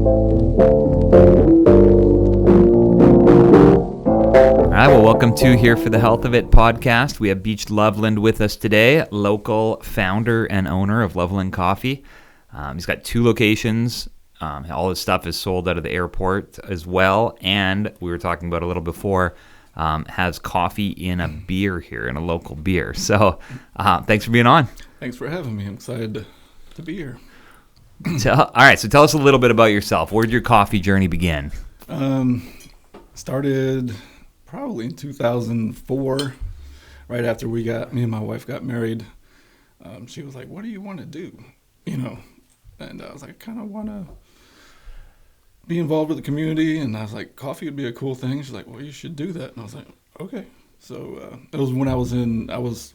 All right, well, welcome to Here for the Health of It podcast. We have Beach Loveland with us today, local founder and owner of Loveland Coffee. He's got 2 locations. All his stuff is sold out of the airport as well. And we were talking about a little before, has coffee in a beer here, in a local beer. So thanks for being on. Thanks for having me. I'm excited to be here. All right, so tell us a little bit about yourself. Where did your coffee journey begin? Started probably in 2004, right after me and my wife got married. She was like, "What do you want to do?" And I was like, "I kind of want to be involved with the community." And I was like, "Coffee would be a cool thing." She's like, "Well, you should do that." And I was like, "Okay." So it was when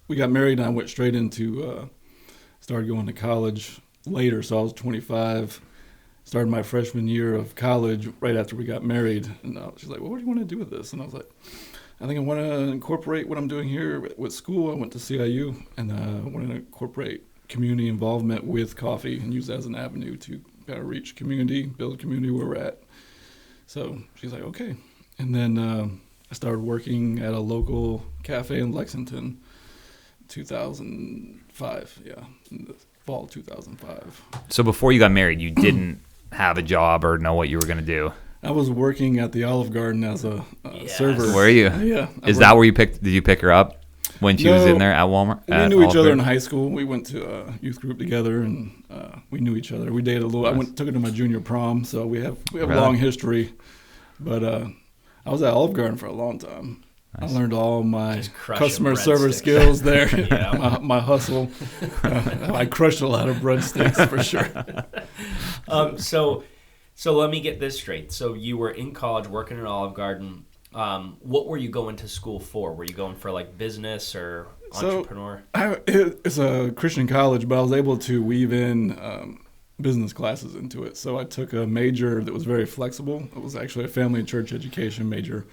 we got married and I went straight into, started going to college later. So I was 25, started my freshman year of college right after we got married. And she's like, "Well, what do you want to do with this?" And I was like, "I think I want to incorporate what I'm doing here with school." I went to CIU and I want to incorporate community involvement with coffee and use that as an avenue to kind of reach community, build community where we're at. So she's like, "Okay." And then I started working at a local cafe in Lexington, 2005. Yeah, in the fall 2005. So before you got married, you didn't have a job or know what you were going to do? I was working at the Olive Garden as a server. Were you? Yeah. Is that where did you pick her up when she was in there at Walmart? We knew each other in high school. We went to a youth group together, and we knew each other. We dated a little. Nice. Took her to my junior prom, so we have a long history. But I was at Olive Garden for a long time. Nice. I learned all my customer service skills there. Yeah. my hustle. I crushed a lot of breadsticks for sure. So let me get this straight. So you were in college working at Olive Garden. What were you going to school for? Were you going for like business or entrepreneur? It's a Christian college, but I was able to weave in business classes into it. So I took a major that was very flexible. It was actually a family and church education major,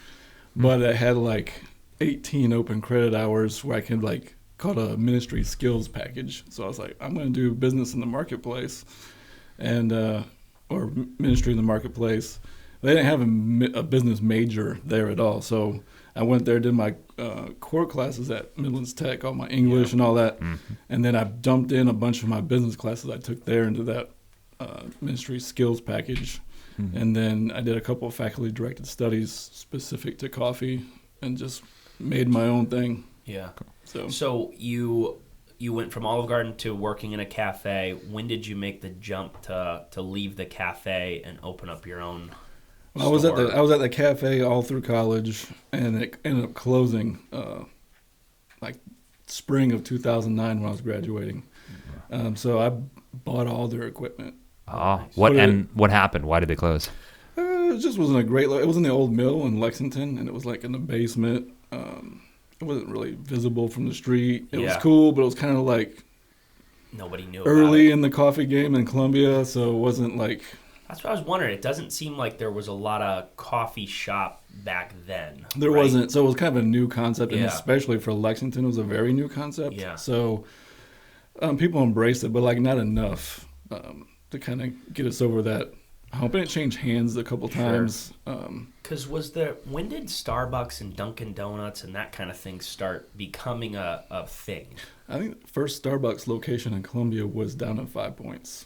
but it had like 18 open credit hours where I could called a ministry skills package. So I was like, I'm going to do business in the marketplace and or ministry in the marketplace. They didn't have a business major there at all. So I went there, did my core classes at Midlands Tech, all my English and all that. Mm-hmm. And then I dumped in a bunch of my business classes I took there into that ministry skills package. Mm-hmm. And then I did a couple of faculty-directed studies specific to coffee and just made my own thing. Yeah. So you went from Olive Garden to working in a cafe. When did you make the jump to leave the cafe and open up your own store? I was at the cafe all through college, and it ended up closing spring of 2009 when I was graduating. So I bought all their equipment. Oh, what happened? Why did they close? It just wasn't a great. It was in the old mill in Lexington, and it was in the basement. It wasn't really visible from the street. It was cool, but it was kind of nobody knew early in the coffee game in Columbia, so it wasn't That's what I was wondering. It doesn't seem like there was a lot of coffee shop back then. There wasn't. So it was kind of a new concept, and especially for Lexington, it was a very new concept. Yeah. So people embraced it, but not enough to kind of get us over that hump. And it changed hands a couple times. Because when did Starbucks and Dunkin' Donuts and that kind of thing start becoming a thing? I think the first Starbucks location in Columbia was down in 5 Points.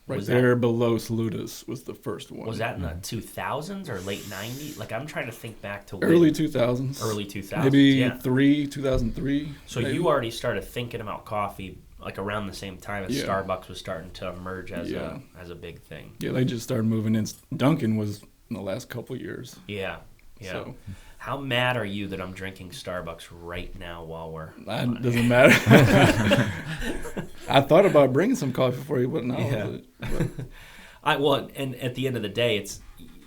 Right there below Saluta's was the first one. Was that in the 2000s or late 90s? I'm trying to think back to early 2000s. Early 2000s. Maybe 2003. So you already started thinking about coffee around the same time as Starbucks was starting to emerge as a big thing. Yeah, they just started moving in. Dunkin' was in the last couple of years. Yeah. So, how mad are you that I'm drinking Starbucks right now while we're It doesn't matter. I thought about bringing some coffee for you, but no. And at the end of the day, it's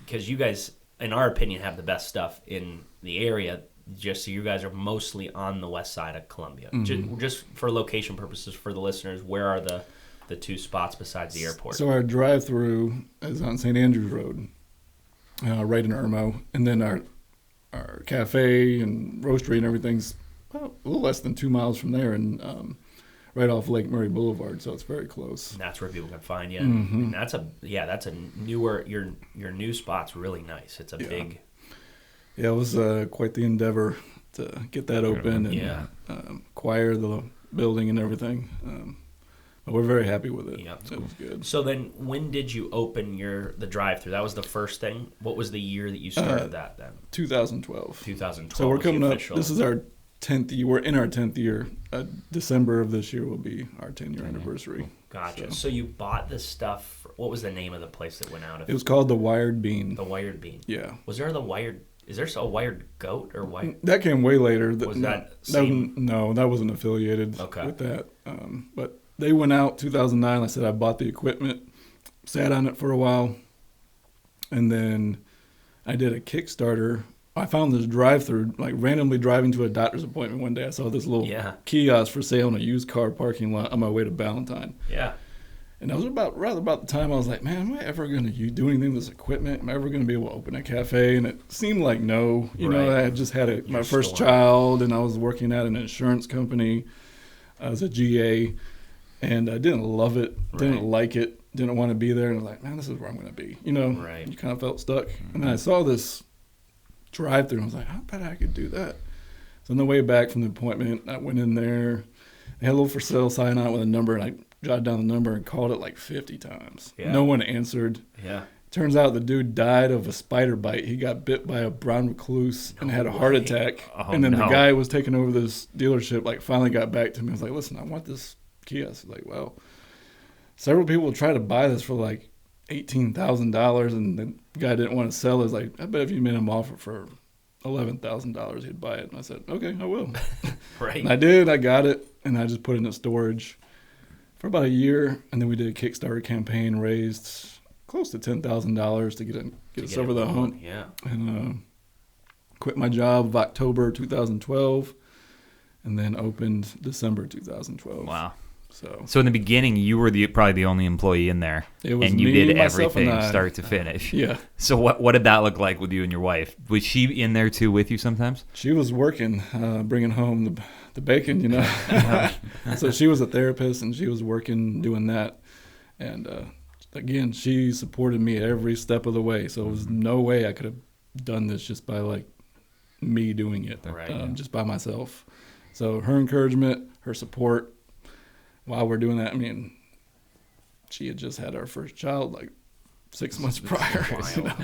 because you guys, in our opinion, have the best stuff in the area. Just so you guys are mostly on the west side of Columbia. Mm-hmm. Just for location purposes for the listeners, where are the 2 spots besides the airport? So our drive-through is on St. Andrews Road, right in Irmo, and then our cafe and roastery and everything's about a little less than 2 miles from there, and right off Lake Murray Boulevard, so it's very close. And that's where people can find you. Mm-hmm. And that's a newer, your new spot's really nice. It's a big. Yeah, it was quite the endeavor to get that open and acquire the building and everything. But we're very happy with it. Yeah, so it was good. So then, when did you open the drive-through? That was the first thing. What was the year that you started that then? 2012. 2012. So we're coming up. Official. This is our 10th year. We're in our 10th year. December of this year will be our 10-year anniversary. Gotcha. So you bought this stuff. What was the name of the place that went out of? It was called the Wired Bean. The Wired Bean. Yeah. Was there the Wired? Is there a Wired Goat or Wired? That came way later. Was that same? No, that wasn't affiliated with that. But they went out 2009. Like I said, I bought the equipment, sat on it for a while, and then I did a Kickstarter. I found this drive-through, like randomly driving to a doctor's appointment one day. I saw this little kiosk for sale in a used car parking lot on my way to Ballantyne. Yeah. And that was about the time I was like, man, am I ever going to do anything with this equipment? Am I ever going to be able to open a cafe? And it seemed like no. You know, I had just had my first child, and I was working at an insurance company as a GA, and I didn't love it, didn't like it, didn't want to be there. And I was like, man, this is where I'm going to be. You know, you kind of felt stuck. And then I saw this drive-through, and I was like, I bet I could do that. So on the way back from the appointment, I went in there. They had a little for sale sign on it with a number, and I jotted down the number and called it like 50 times. Yeah. No one answered. Yeah. Turns out the dude died of a spider bite. He got bit by a brown recluse and had a heart attack. Oh, and then the guy who was taking over this dealership finally got back to me. I was like, listen, I want this kiosk. Like, well, several people tried to buy this for like $18,000, and the guy didn't want to sell it. I was like, I bet if you made him offer for $11,000, he'd buy it. And I said, okay, I will. And I did. I got it, and I just put it in storage for about a year, and then we did a Kickstarter campaign, raised close to $10,000 to get us over the hump. Yeah. And quit my job of October 2012, and then opened December 2012. Wow. So in the beginning, you were probably the only employee in there, and you did everything start to finish. Yeah. So what did that look like with you and your wife? Was she in there too with you sometimes? She was working, bringing home the bacon, you know. So she was a therapist, and she was working doing that. And again, she supported me every step of the way. So there was no way I could have done this just by like me doing it, just by myself. So her encouragement, her support. While we're doing that, I mean, she had just had our first child like 6 months prior. You know?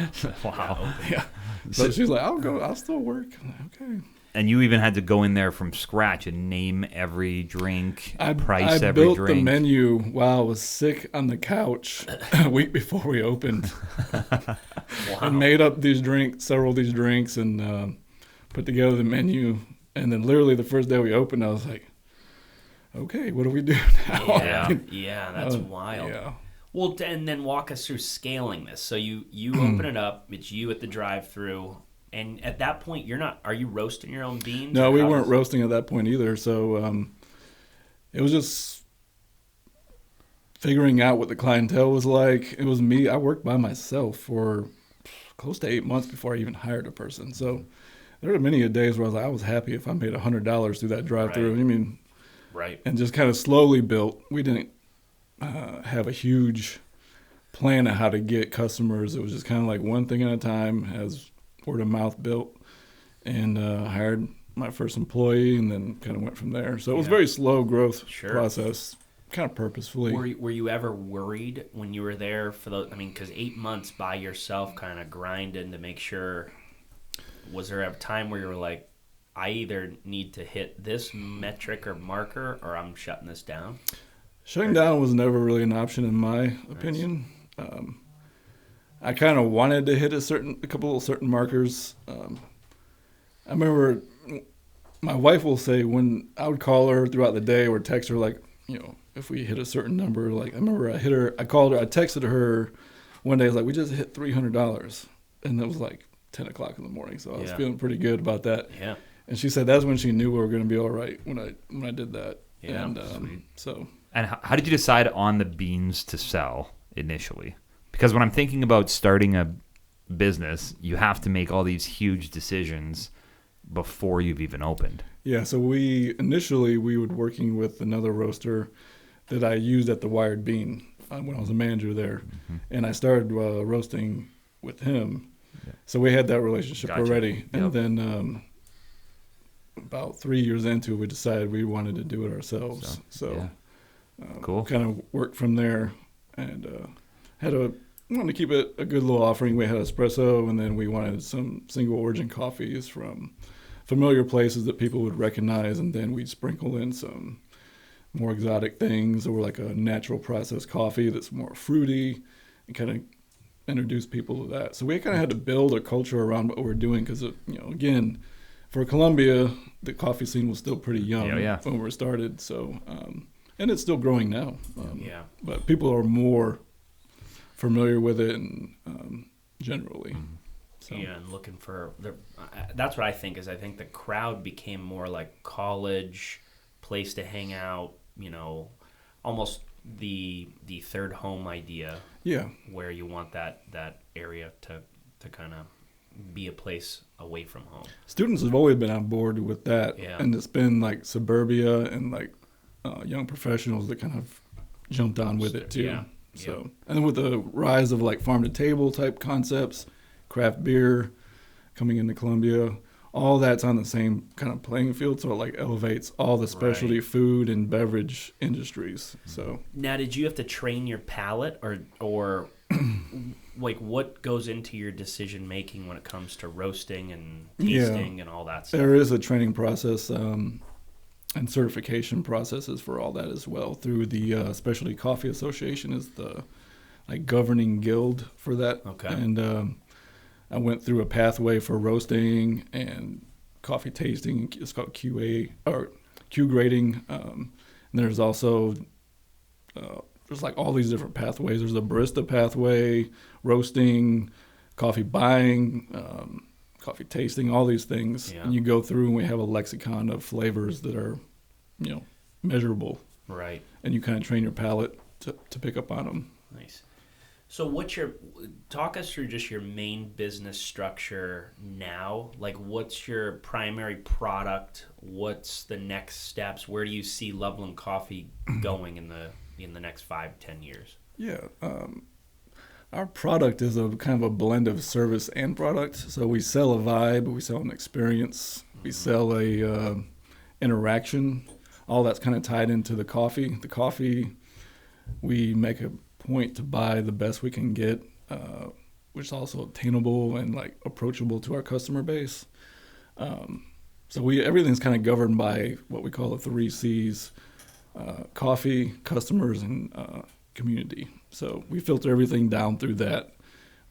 Wow. Yeah. So she's like, I'll still work. I'm like, okay. And you even had to go in there from scratch and name every drink, price every drink. I built the menu while I was sick on the couch a week before we opened. I made up several of these drinks, and put together the menu. And then literally the first day we opened, I was like, okay, what do we do now? Yeah, that's wild. Yeah. Well, and then walk us through scaling this. So you open it up, it's you at the drive-through, and at that point, are you roasting your own beans? No, we weren't roasting at that point either. So it was just figuring out what the clientele was like. It was me. I worked by myself for close to 8 months before I even hired a person. So there were many days where I was happy if I made $100 through that drive-through. I mean, and just kind of slowly built. We didn't have a huge plan of how to get customers. It was just kind of like one thing at a time as word of mouth built, and hired my first employee, and then kind of went from there. So it was a very slow growth process, kind of purposefully. Were you ever worried when you were there for those? I mean, because 8 months by yourself kind of grinding to make sure, was there a time where you were like, I either need to hit this metric or marker, or I'm shutting this down? Shutting down was never really an option in my opinion. I kind of wanted to hit a couple of certain markers. I remember my wife will say when I would call her throughout the day or text her, like, you know, if we hit a certain number, like I remember I texted her one day, I was like, we just hit $300. And it was like 10 o'clock in the morning. So I was feeling pretty good about that. Yeah. And she said that's when she knew we were going to be all right when I did that. Yeah, and so. And how did you decide on the beans to sell initially? Because when I'm thinking about starting a business, you have to make all these huge decisions. before you've even opened. Yeah, so we were working with another roaster that I used at the Wired Bean when I was a manager there, and I started roasting with him. Yeah. So we had that relationship Gotcha. already, and Yep. then about 3 years into it, we decided we wanted to do it ourselves. So Cool. kind of worked from there, and wanted to keep it a good little offering. We had espresso, and then we wanted some single origin coffees from familiar places that people would recognize, and then we'd sprinkle in some more exotic things, or like a natural processed coffee that's more fruity, and kind of introduce people to that. So we kind of had to build a culture around what we're doing, because again, for Columbia, the coffee scene was still pretty young when we started. So and it's still growing now. But people are more familiar with it, and generally. So. Yeah, and looking for that's what I think is. I think the crowd became more like college, place to hang out. Almost the third home idea. Yeah. Where you want that area to kind of be a place away from home. Students have always been on board with that, yeah. And it's been like suburbia and like young professionals that kind of jumped on with it too. Yeah. So and then with the rise of like farm to table type concepts, craft beer coming into Columbia, all that's on the same kind of playing field, so it like elevates all the specialty food and beverage industries. So now, did you have to train your palate, or like what goes into your decision making when it comes to roasting and tasting and all that stuff? There is a training process and certification processes for all that as well. Through the Specialty Coffee Association is the like governing guild for that. Okay. And I went through a pathway for roasting and coffee tasting. It's called QA or Q grading. And there's also there's like all these different pathways. There's a barista pathway, roasting, coffee buying, coffee tasting, all these things. Yeah. And you go through, and we have a lexicon of flavors that are, measurable. Right. And you kind of train your palate to pick up on them. Nice. So talk us through just your main business structure now. Like, what's your primary product? What's the next steps? Where do you see Loveland Coffee going in the next 5-10 years? Yeah. Our product is a kind of a blend of service and product. So we sell a vibe, we sell an experience, we sell a interaction. All that's kind of tied into the coffee. The coffee, we make a point to buy the best we can get, which is also attainable and like approachable to our customer base. So everything's kind of governed by what we call the 3 C's: coffee, customers, and community. So we filter everything down through that.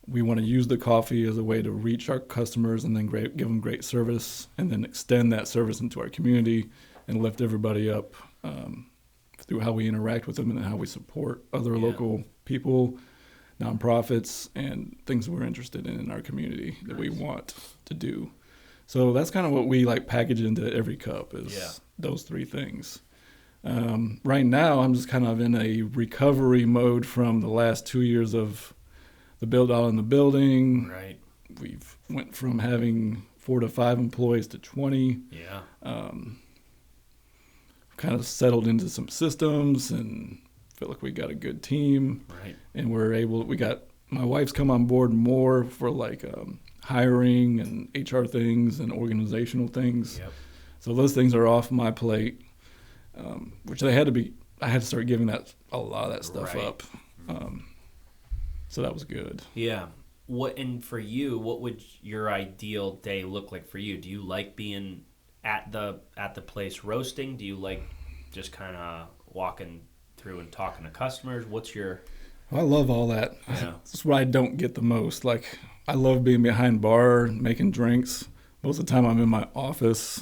We want to use the coffee as a way to reach our customers and then give them great service, and then extend that service into our community and lift everybody up through how we interact with them and how we support other local people, nonprofits, and things we're interested in our community that we want to do. So that's kind of what we like package into every cup is those 3 things. Right now, I'm just kind of in a recovery mode from the last 2 years of the build out in the building. Right. We've went from having 4 to 5 employees to 20. Yeah. Kind of settled into some systems and feel like we got a good team. Right. And we got my wife's come on board more for like hiring and HR things and organizational things. Yep. So those things are off my plate, which I had to start giving a lot of that stuff up. So that was good. Yeah. And for you, what would your ideal day look like for you? Do you like being at the place roasting? Do you like just kind of walking through and talking to customers? What's your... I love all that. Yeah. That's what I don't get the most. Like, I love being behind bar, making drinks. Most of the time I'm in my office,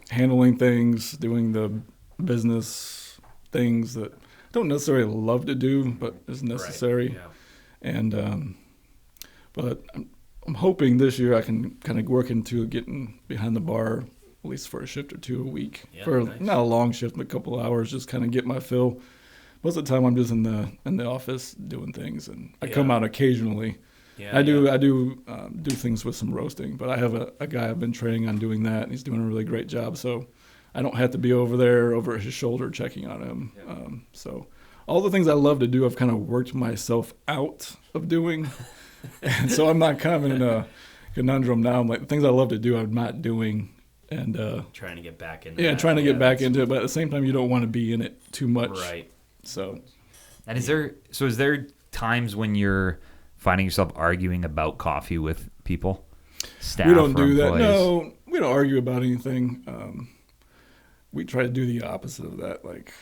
handling things, doing the business things that I don't necessarily love to do, but is necessary. Right. Yeah. And but I'm hoping this year I can kind of work into getting behind the bar at least for a shift or 2 a week. Nice. Not a long shift, but a couple of hours, just kind of get my fill. Most of the time I'm just in the office doing things, and I come out occasionally Yeah, I do do things with some roasting, but I have a guy I've been training on doing that, and he's doing a really great job. So I don't have to be over there over his shoulder checking on him. Yeah. So all the things I love to do, I've kind of worked myself out of doing. And so I'm not kind of in a conundrum now. I'm like, the things I love to do, I'm not doing. And trying to get back into trying to get back into it. But at the same time, you don't want to be in it too much. Right. So. And is there times when you're finding yourself arguing about coffee with people? Staff We don't or do that. employees? No, we don't argue about anything. We try to do the opposite of that. Like,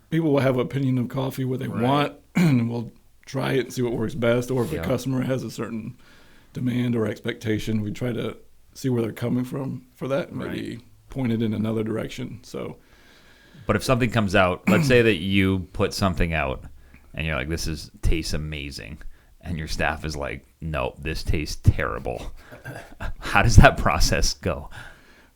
people will have an opinion of coffee, what they want, and we'll try it and see what works best. Or if a customer has a certain demand or expectation, we try to see where they're coming from for that and maybe point it in another direction. So, but if something comes out, let's say that you put something out and you're like, this tastes amazing, and your staff is like, no, this tastes terrible. How does that process go?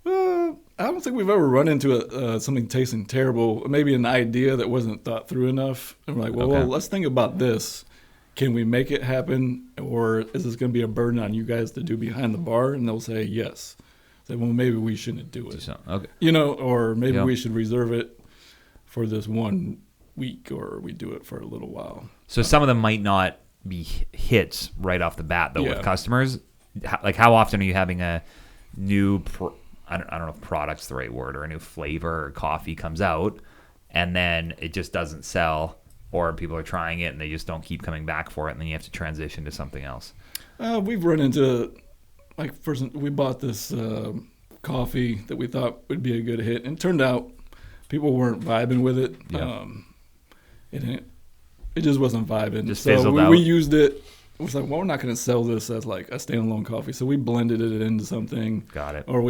I don't think we've ever run into something tasting terrible. Maybe an idea that wasn't thought through enough. And we're like, well, let's think about this. Can we make it happen, or is this going to be a burden on you guys to do behind the bar? And they'll say yes. Say, well, maybe we shouldn't do it. Okay. Or maybe we should reserve it for this 1 week, or we do it for a little while. So some of them might not be hits right off the bat, though, with customers. Like, how often are you having a new, I don't know if product's the right word, or a new flavor or coffee comes out, and then it just doesn't sell, or people are trying it and they just don't keep coming back for it, and then you have to transition to something else? We've run into, like, we bought this coffee that we thought would be a good hit, and it turned out people weren't vibing with it. Yeah. It just wasn't vibing. Just so fizzled out. We used it. It was like, well, we're not going to sell this as like a standalone coffee. So we blended it into something. Got it. Or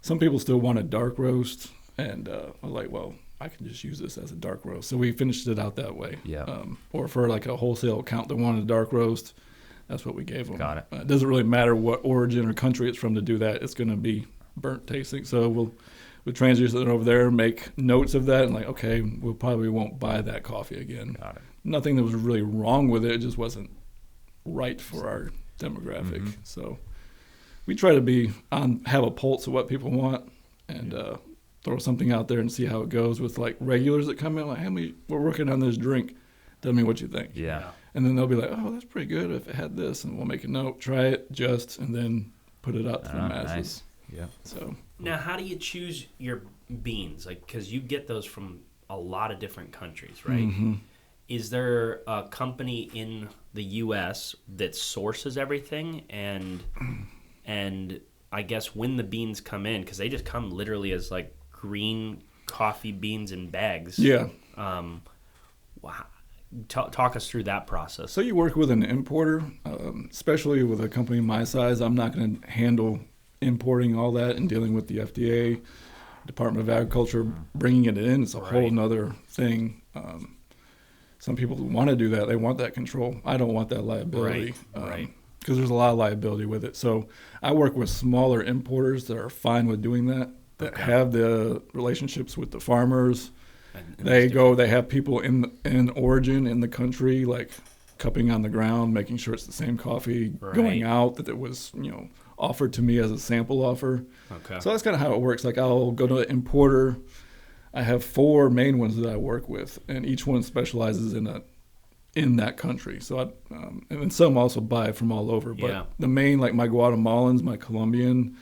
some people still want a dark roast. And I was like, well, I can just use this as a dark roast. So we finished it out that way. Yeah. Or for like a wholesale account that wanted a dark roast, that's what we gave them. Got it. It doesn't really matter what origin or country it's from to do that. It's going to be burnt tasting. So we'll transition it over there, make notes of that, and like, okay, we probably won't buy that coffee again. Got it. Nothing that was really wrong with it. It just wasn't right for our demographic. Mm-hmm. So we try to have a pulse of what people want, and throw something out there and see how it goes with like regulars that come in. Like, hey, we're working on this drink. Tell me what you think. Yeah. And then they'll be like, oh, that's pretty good if it had this, and we'll make a note, try it, adjust, and then put it out to the masses. Nice. Yeah. So now, how do you choose your beans? Like, because you get those from a lot of different countries, right? Mm-hmm. Is there a company in the U.S. that sources everything? And I guess when the beans come in, because they just come literally as like green coffee beans in bags. Yeah. Talk us through that process. So you work with an importer, especially with a company my size. I'm not going to handle importing all that and dealing with the FDA, Department of Agriculture, bringing it in. It's a whole nother thing. Some people want to do that. They want that control. I don't want that liability. Right. Because there's a lot of liability with it. So I work with smaller importers that are fine with doing that, have the relationships with the farmers. They have people in origin in the country, like cupping on the ground, making sure it's the same coffee going out that it was, offered to me as a sample offer. Okay. So that's kind of how it works. Like, I'll go to an importer. I have 4 main ones that I work with, and each one specializes in that country. So and then some also buy from all over. But the main, like my Guatemalans, my Colombian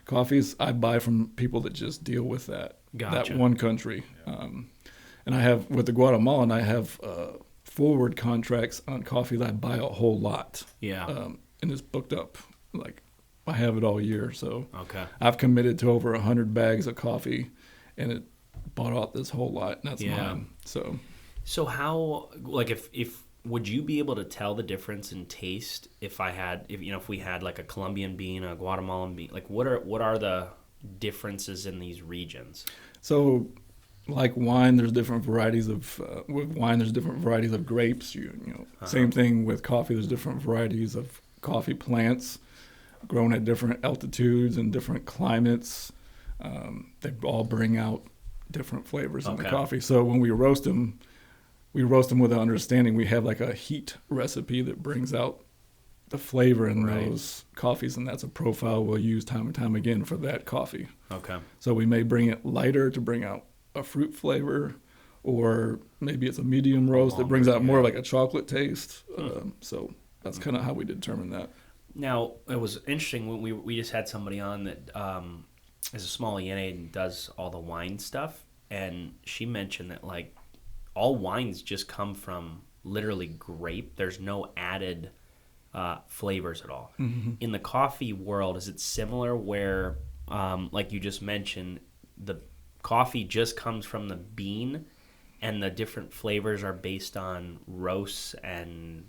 coffees, I buy from people that just deal with that one country. Yeah. And I have, with the Guatemalan, I have forward contracts on coffee that I buy a whole lot. Yeah. And it's booked up. Like, I have it all year. So I've committed to over 100 bags of coffee, and it bought out this whole lot, and that's mine. So how, like, if would you be able to tell the difference in taste if we had like a Colombian bean, a Guatemalan bean? Like, what are the differences in these regions? So, like wine, there's different varieties of grapes. Same thing with coffee. There's different varieties of coffee plants grown at different altitudes and different climates. They all bring out different flavors in the coffee. So when we roast them, we roast them with an understanding. We have like a heat recipe that brings out the flavor in those coffees, and that's a profile we'll use time and time again for that coffee. Okay. So we may bring it lighter to bring out a fruit flavor, or maybe it's a medium roast that brings out more like a chocolate taste. So that's kind of how we determine that. Now, it was interesting when we just had somebody on that is a small ENA and does all the wine stuff, and she mentioned that like all wines just come from literally grape. There's no added flavors at all. Mm-hmm. In the coffee world, is it similar where, like you just mentioned, the coffee just comes from the bean and the different flavors are based on roasts and,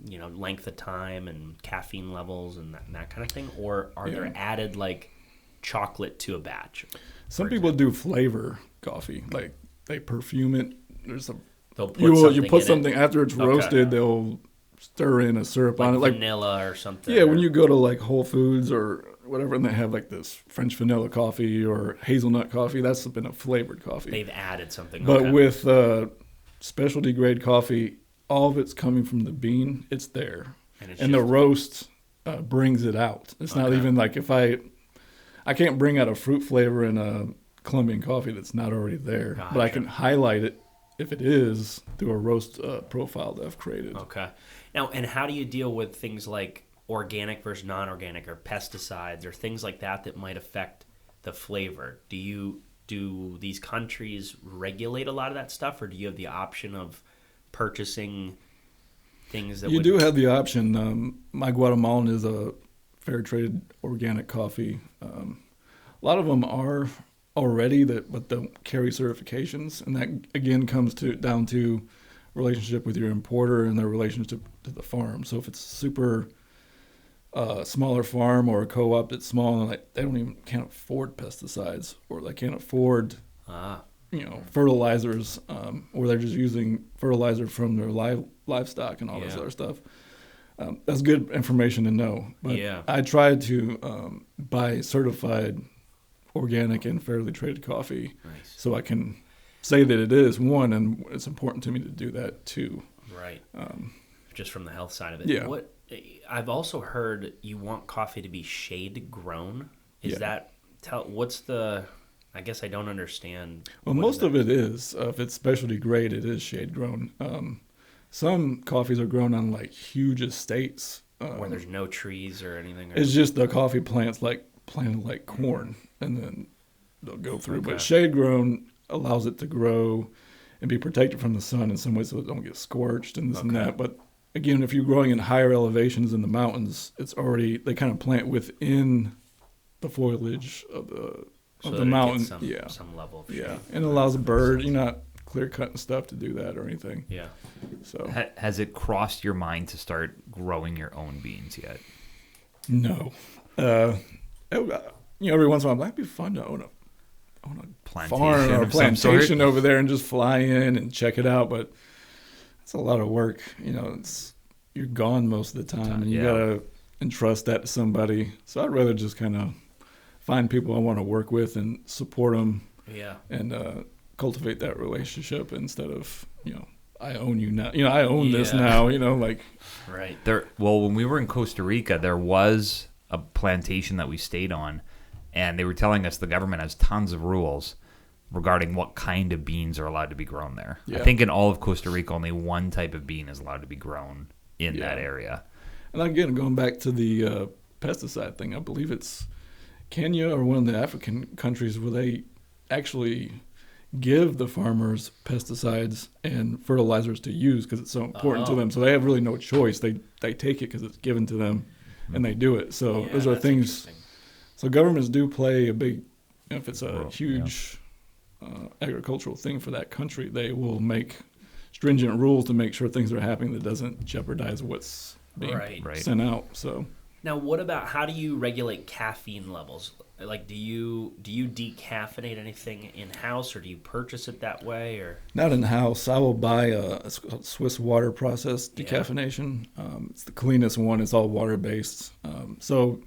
you know, length of time and caffeine levels and that kind of thing? Or are there added, like, chocolate to a batch? Some people do flavor coffee. Like, they perfume it. They'll put something after it's roasted, they'll stir in a syrup on it, like vanilla or something. Yeah, when you go to like Whole Foods or whatever, and they have like this French vanilla coffee or hazelnut coffee, that's been a flavored coffee. They've added something. But with specialty grade coffee, all of it's coming from the bean. It's there, and the roast brings it out. It's not even like if I can't bring out a fruit flavor in a Colombian coffee that's not already there, but I can highlight it if it is through a roast profile that I've created. Okay. Now, and how do you deal with things like organic versus non-organic or pesticides or things like that might affect the flavor? Do these countries regulate a lot of that stuff, or do you have the option of purchasing things that do have the option? My Guatemalan is a fair trade organic coffee. A lot of them are already but don't carry certifications, and that again comes down to relationship with your importer and their relationship to the farm. So if it's super smaller farm or a co-op that's small and they can't afford pesticides, or they can't afford fertilizers, or they're just using fertilizer from their livestock and all this other stuff. That's good information to know. But I try to buy certified organic and fairly traded coffee, so I can say that it is one, and it's important to me to do that too. Right. Just from the health side of it. Yeah. I've also heard you want coffee to be shade grown. Is that what's the? I guess I don't understand. Well, most of it is. If it's specialty grade, it is shade grown. Some coffees are grown on like huge estates where there's no trees or anything. It's just the coffee plants planted like corn, and then they'll go through. But shade grown allows it to grow and be protected from the sun in some ways, so it don't get scorched and this and that. But again, if you're growing in higher elevations in the mountains, they kind of plant within the foliage of the mountain. Some level of shade. And it allows a bird. You're not clear cutting stuff to do that or anything. Yeah. So has it crossed your mind to start growing your own beans yet? No. Every once in a while, it'd be fun to own a farm or a plantation over there and just fly in and check it out. But it's a lot of work. You're gone most of the time, and you gotta entrust that to somebody. So I'd rather just kind of find people I want to work with and support them. Yeah. And cultivate that relationship instead of I own you now. I own this now. Right there. Well, when we were in Costa Rica, there was a plantation that we stayed on, and they were telling us the government has tons of rules regarding what kind of beans are allowed to be grown there. I think in all of Costa Rica, only one type of bean is allowed to be grown in that area. And again, going back to the pesticide thing, I believe it's Kenya or one of the African countries where they actually give the farmers pesticides and fertilizers to use because it's so important to them. So they have really no choice. They take it because it's given to them, and they do it. So those are things. So governments do play a big. If it's a huge agricultural thing for that country, they will make stringent rules to make sure things are happening that doesn't jeopardize what's being sent out. So now, what about how do you regulate caffeine levels? Like, do you decaffeinate anything in house, or do you purchase it that way, or not in house? I will buy a Swiss water process decaffeination. It's the cleanest one. It's all water based. So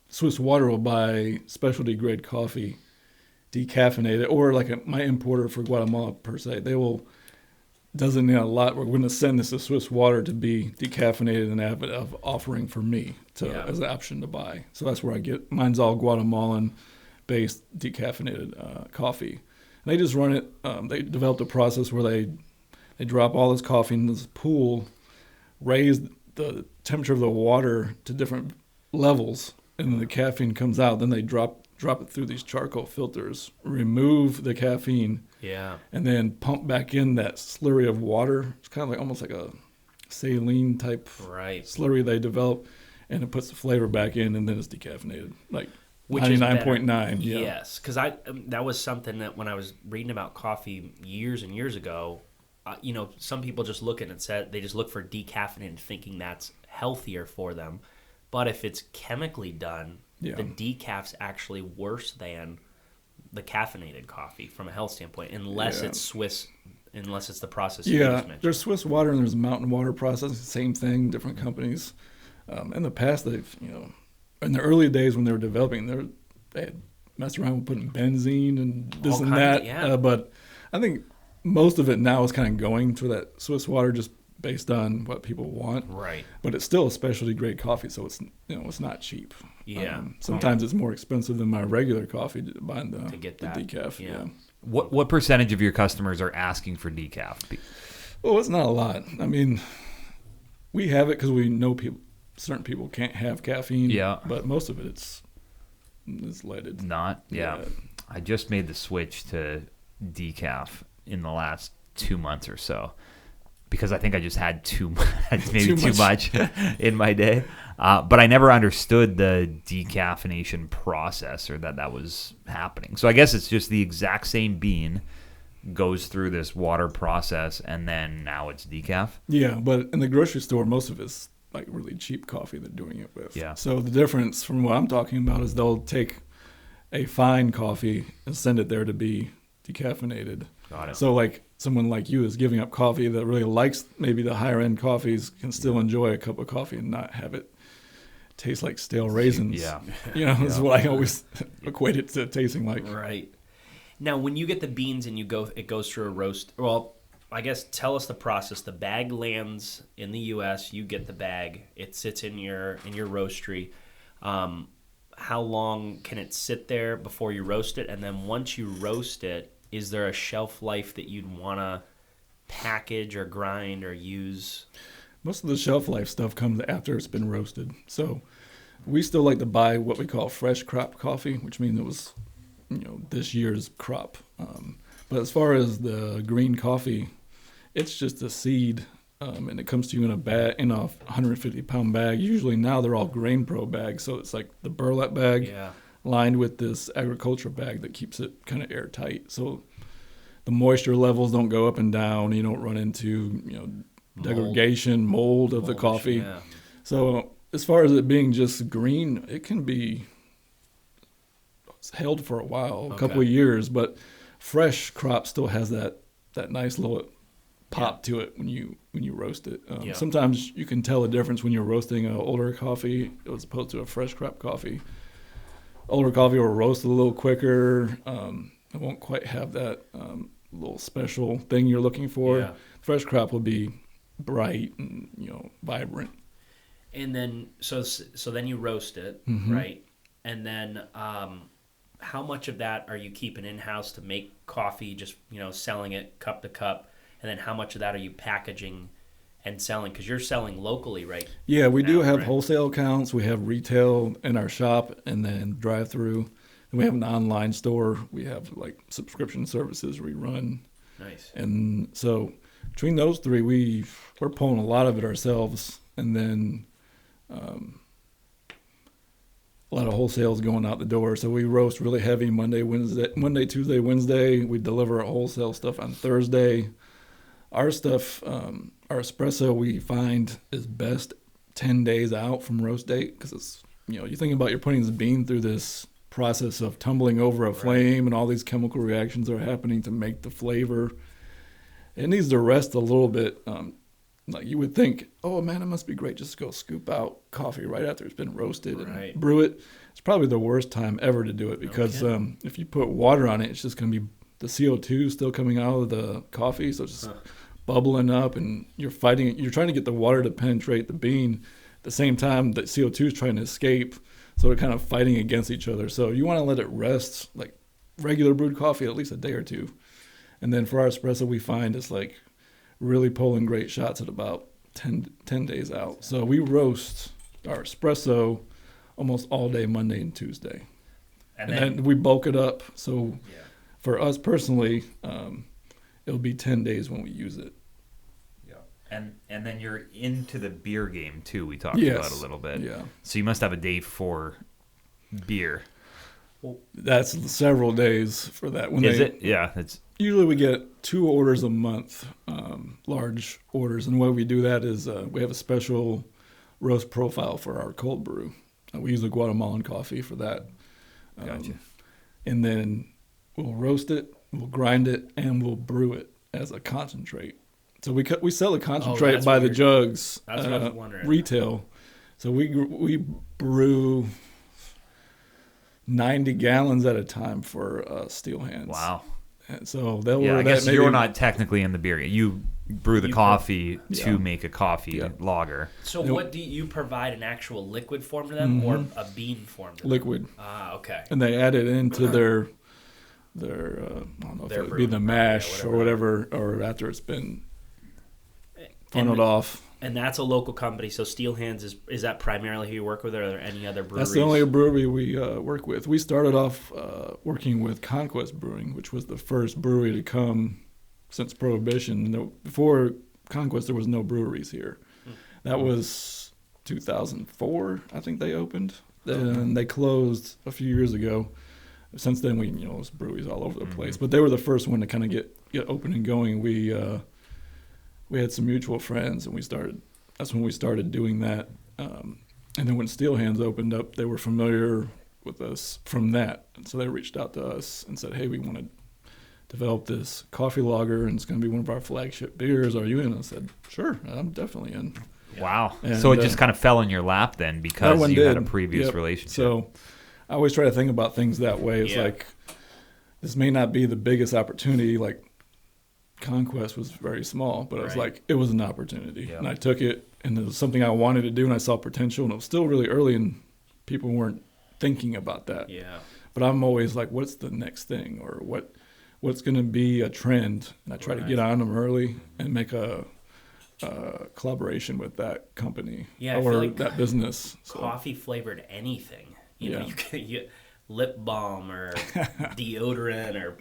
Swiss Water will buy specialty grade coffee, decaffeinated, or like my importer for Guatemala per se. They will doesn't need a lot. We're going to send this to Swiss Water to be decaffeinated and have it of offering for me as an option to buy. So that's where I get mine's all Guatemalan-based decaffeinated coffee. And they just run it. They developed a process where they drop all this coffee in this pool, raise the temperature of the water to different levels, and then the caffeine comes out. Then they drop it through these charcoal filters, remove the caffeine, and then pump back in that slurry of water. It's kind of like almost like a saline type slurry they develop, and it puts the flavor back in, and then it's decaffeinated, like 99.9. Yeah. Yes, because that was something that when I was reading about coffee years and years ago, some people just look at it and said they just look for decaffeinated, thinking that's healthier for them. But if it's chemically done, the decaf's actually worse than the caffeinated coffee from a health standpoint, unless it's Swiss, unless it's the process you just mentioned. There's Swiss Water and there's Mountain Water process, same thing, different companies. In the past, they've, in the early days when they were developing, they had messed around with putting benzene and this and that. But I think most of it now is kind of going to that Swiss Water just based on what people want. Right. But it's still a specialty grade coffee, so it's it's not cheap. Yeah. Sometimes it's more expensive than my regular coffee buying the decaf. Yeah. What percentage of your customers are asking for decaf? Well, it's not a lot. I mean, we have it because we know certain people can't have caffeine. Yeah. But most of it's leaded. Not. Yeah. I just made the switch to decaf in the last 2 months or so, because I think I just had too much in my day. But I never understood the decaffeination process, or that was happening. So I guess it's just the exact same bean goes through this water process, and then now it's decaf. Yeah, but in the grocery store, most of it's like really cheap coffee they're doing it with. Yeah. So the difference from what I'm talking about is they'll take a fine coffee and send it there to be decaffeinated. Got it. So like someone like you is giving up coffee that really likes maybe the higher end coffees, can still enjoy a cup of coffee and not have it taste like stale raisins. Yeah. Is what I always equate it to tasting like. Right. Now, when you get the beans and it goes through a roast. Well, I guess tell us the process. The bag lands in the U.S. You get the bag. It sits in your roastery. How long can it sit there before you roast it? And then once you roast it, is there a shelf life that you'd want to package or grind or use? Most of the shelf life stuff comes after it's been roasted. So we still like to buy what we call fresh crop coffee, which means it was, this year's crop. But as far as the green coffee, it's just a seed, and it comes to you in a 150-pound bag. Usually now they're all Grain Pro bags, so it's like the burlap bag lined with this agriculture bag that keeps it kind of airtight. So the moisture levels don't go up and down. You don't run into degradation, mold of the coffee. Yeah. So as far as it being just green, it can be held for a while, a couple of years, but fresh crop still has that nice little pop to it when you roast it. Sometimes you can tell a difference when you're roasting an older coffee as opposed to a fresh crop coffee. Older coffee will roast a little quicker. It won't quite have that little special thing you're looking for. Yeah. Fresh crop will be bright and vibrant. And then so then you roast it, right? And then how much of that are you keeping in-house to make coffee, just selling it cup to cup? And then how much of that are you packaging and selling? Because you're selling locally, right? Yeah, we do have wholesale accounts. We have retail in our shop and then drive-through. And we have an online store. We have like subscription services we run. Nice. And so between those three, we're pulling a lot of it ourselves. And then a lot of wholesale is going out the door. So we roast really heavy Monday, Tuesday, Wednesday. We deliver our wholesale stuff on Thursday. Our stuff, our espresso, we find is best 10 days out from roast date, because it's, you think about you're putting this bean through this process of tumbling over a flame, and all these chemical reactions are happening to make the flavor. It needs to rest a little bit. Like you would think, oh man, it must be great just to go scoop out coffee right after it's been roasted and brew it. It's probably the worst time ever to do it, because if you put water on it, it's just going to be the CO2 still coming out of the coffee, so it's just bubbling up, and you're trying to get the water to penetrate the bean at the same time that CO2 is trying to escape. So they're kind of fighting against each other. So you want to let it rest, like regular brewed coffee, at least a day or two. And then for our espresso, we find it's like really pulling great shots at about 10 days out. So we roast our espresso almost all day, Monday and Tuesday. And then we bulk it up. So for us personally, it'll be 10 days when we use it. And then you're into the beer game too. We talked about a little bit. Yeah. So you must have a day for beer. Well, that's several days for that. Is it? Yeah. It's usually we get 2 orders a month, large orders. And the way we do that is we have a special roast profile for our cold brew. We use a Guatemalan coffee for that. Gotcha. And then we'll roast it, we'll grind it, and we'll brew it as a concentrate. So we sell a concentrate by the jugs. That's what I was wondering. Retail. So we brew 90 gallons at a time for Steel Hands. Wow. And so they'll I order guess that. you're not technically in the beer game. You brew the coffee to make a coffee lager. So what do you provide, an actual liquid form to them or a bean form to them? Liquid. Ah, okay. And they add it into their I don't know if it would be the mash or whatever, or after it's been funneled off. And that's a local company. So Steel Hands, is that primarily who you work with, or are there any other breweries? That's the only brewery we work with. We started off working with Conquest Brewing, which was the first brewery to come since Prohibition. Before Conquest, there was no breweries here. That was 2004, I think they opened. Then they closed a few years ago. Since then, there's breweries all over the place. But they were the first one to kind of get open and going. We had some mutual friends, and that's when we started doing that. And then when Steel Hands opened up, they were familiar with us from that. And so they reached out to us and said, hey, we want to develop this coffee lager, and it's going to be one of our flagship beers. Are you in? I said, sure, I'm definitely in. Wow. And, so it just kind of fell in your lap then because you had a previous relationship. So I always try to think about things that way. It's like, this may not be the biggest opportunity. Like, Conquest was very small, but it was like, it was an opportunity. And I took it, and it was something I wanted to do, and I saw potential, and it was still really early, and people weren't thinking about that. Yeah. But I'm always like, what's the next thing, or what's going to be a trend? And I try to get on them early and make a collaboration with that company or like that business. Coffee flavored anything, you know, you lip balm or deodorant or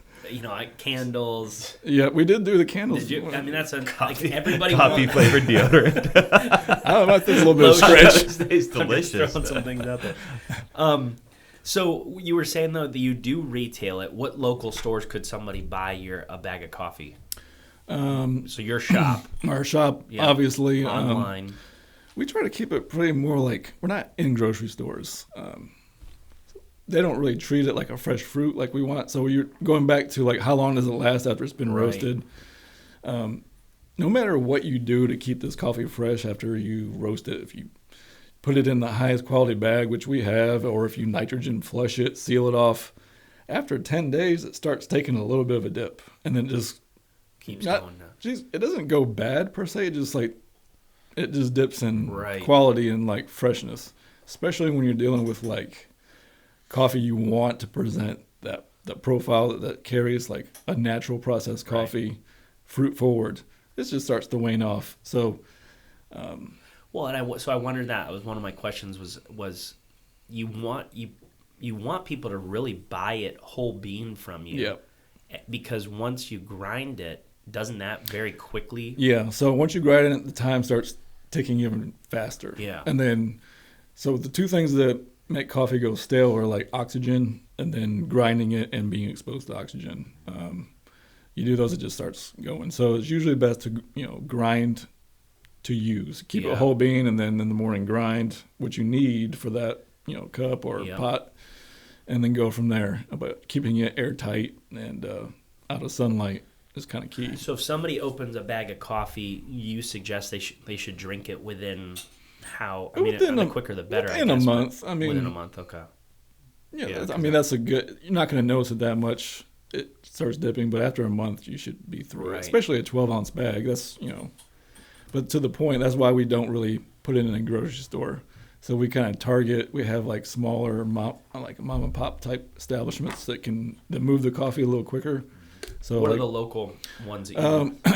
candles. Yeah, we did do the candles. I mean, that's like everybody coffee flavored deodorant. I don't know, I think it's a little bit of stretch. It's delicious. Throwing some things out there. So you were saying though that you do retail it. What local stores could somebody buy a bag of coffee? So your shop, our shop, obviously online. We try to keep it pretty more like we're not in grocery stores. They don't really treat it like a fresh fruit like we want. So you're going back to like how long does it last after it's been roasted? No matter what you do to keep this coffee fresh after you roast it, if you put it in the highest quality bag, which we have, or if you nitrogen flush it, seal it off, after 10 days it starts taking a little bit of a dip, and then just keeps going now. It doesn't go bad per se. It just dips in quality and like freshness, especially when you're dealing with like coffee you want to present that profile that carries like a natural processed coffee, fruit forward. This just starts to wane off. So, I wondered that. It was one of my questions was you want people to really buy it whole bean from you. Yep. Because once you grind it, doesn't that very quickly? Yeah. So once you grind it, the time starts ticking even faster. Yeah. And then, so the two things that make coffee go stale are like oxygen and then grinding it and being exposed to oxygen. You do those, it just starts going. So it's usually best to grind to use. Keep a whole bean, and then in the morning grind what you need for that cup or pot, and then go from there. But keeping it airtight and out of sunlight is kind of key. So if somebody opens a bag of coffee, you suggest they should drink it within how? I mean, the quicker the better. Within a month. I mean, within a month. Okay. Yeah. I mean, that's a good. You're not going to notice it that much it starts dipping, but after a month you should be through it, Right. especially a 12-ounce bag. That's, but to the point, that's why we don't really put it in a grocery store. So we kind of target, we have like smaller mom and pop type establishments that move the coffee a little quicker. So What like, are the local ones that